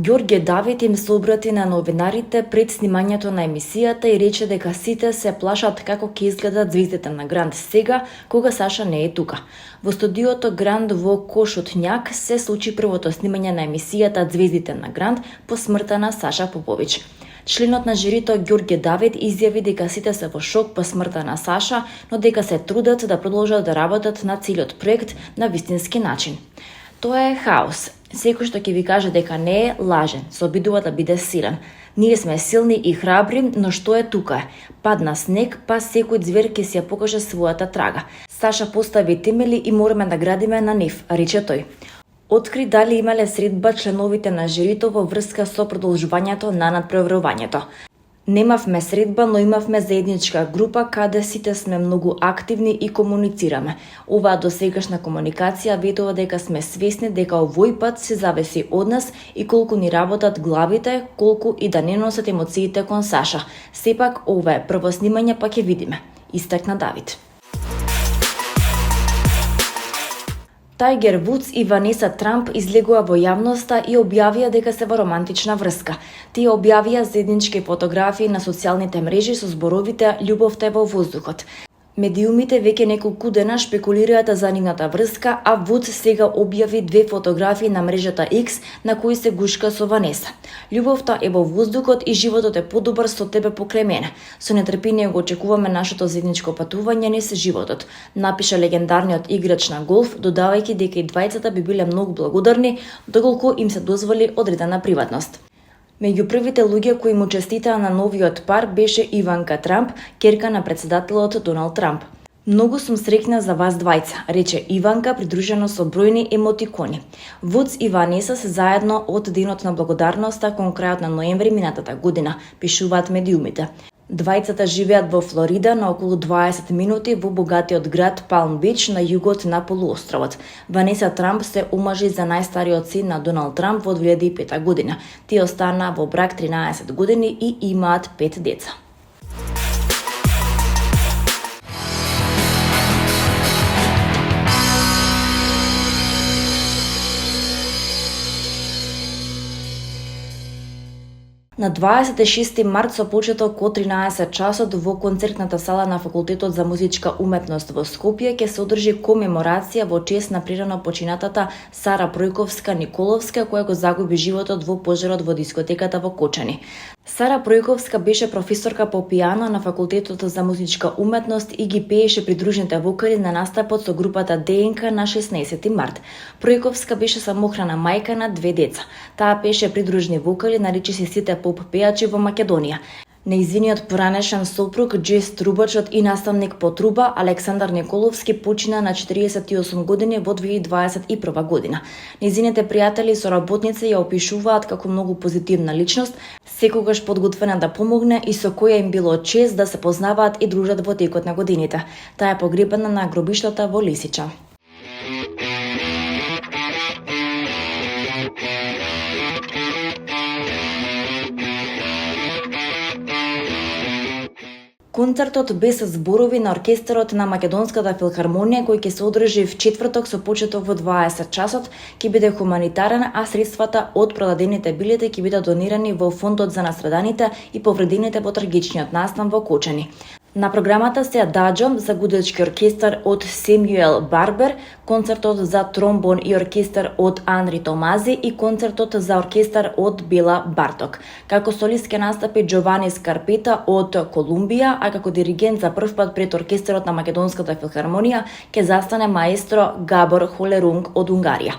Ѓорѓе Давид им се обрати на новинарите пред снимањето на емисијата и рече дека сите се плашат како ќе изгледат звездите на Гранд сега, кога Саша не е тука. Во студиото Гранд во Кошутњак се случи првото снимање на емисијата Звездите на Гранд по смртта на Саша Попович. Членот на жирито Ѓорѓе Давид изјави дека сите се во шок по смртта на Саша, но дека се трудат да продолжат да работат на целиот проект на вистински начин. Тоа е хаос. Секој што ќе ви каже дека не е, лажен, се обидува да биде силен. Ние сме силни и храбри, но што е тука? Падна снег, па секој звер ќе си ја покаже својата трага. Саша постави темели и мораме да градиме на нив, рече тој. Откри дали имале средба членовите на жирито во врска со продолжувањето на надпреварувањето. Немавме средба, но имавме заедничка група каде сите сме многу активни и комуницираме. Оваа досегашна комуникација ветува дека сме свесни дека овој пат се зависи од нас и колку ни работат главите, колку и да не носат емоциите кон Саша. Сепак ова е прво снимање, па ќе видиме, истакна Давид. Тајгер Вудс и Ванеса Трамп излегува во јавноста и објавија дека се во романтична врска. Тие објавија заеднички фотографии на социјалните мрежи со зборовите "Љубовта е во воздухот". Медиумите веќе неколку дена шпекулираат за нивната врска, а Вудс сега објави две фотографии на мрежата X на кои се гушка со Ванеса. "Љубовта е во воздухот и животот е подобар со тебе покрај мене. Со нетрпение го очекуваме нашето заедничко патување низ животот", напиша легендарниот играч на голф, додавајќи дека и двајцата би биле многу благодарни доколку им се дозволи одредена приватност. Меѓу првите луѓе кои му честитаа на новиот пар беше Иванка Трамп, ќерка на претседателот Доналд Трамп. "Многу сум среќна за вас двајца", рече Иванка придружено со бројни емотикони. Вудс и Ванеса се заедно од денот на благодарноста кон крајот на ноември минатата година, пишуваат медиумите. Двајцата живеат во Флорида на околу 20 минути во богатиот град Палм Бич на југот на полуостровот. Ванеса Трамп се омажи за најстариот син на Доналд Трамп во 2005 година. Тие останаа во брак 13 години и имаат 5 деца. На 26 март со почеток од 13 часот во концертната сала на Факултетот за музичка уметност во Скопје ќе се одржи комеморација во чест на прирано починатата Сара Пројковска-Николовска, која го загуби животот во пожарот во дискотеката во Кочани. Сара Пројковска беше професорка по пијано на Факултетот за музичка уметност и ги пееше придружните вокали на настапот со групата ДНК на 16 март. Пројковска беше самохрана мајка на 2 деца. Таа пееше придружни вокали на речиси сите поп пејачи во Македонија. Нејзиниот поранешен сопруг, джез трубачот и наставник по труба Александар Николовски почина на 48 години во 2021 година. Нејзините пријатели и соработници ја опишуваат како многу позитивна личност, секогаш подготвена да помогне и со која им било чест да се познаваат и дружат во текот на годините. Таа е погребана на гробиштата во Лисича. Концертот без зборови на оркестарот на Македонската филхармонија, кој ќе се одржи в четврток со почеток во 20 часот, ќе биде хуманитарен, а средствата од продадените билети ќе бидат донирани во фондот за настраданите и повредените во трагичниот настан во Кочани. На програмата се Ададжо за гудечки оркестар од Семјуел Барбер, концертот за тромбон и оркестар од Анри Томази и концертот за оркестар од Бела Барток. Како солист ќе настапи Джовани Скарпета од Колумбија, а како диригент за прв пат пред оркестарот на Македонската филхармонија ќе застане маестро Габор Холерунг од Унгарија.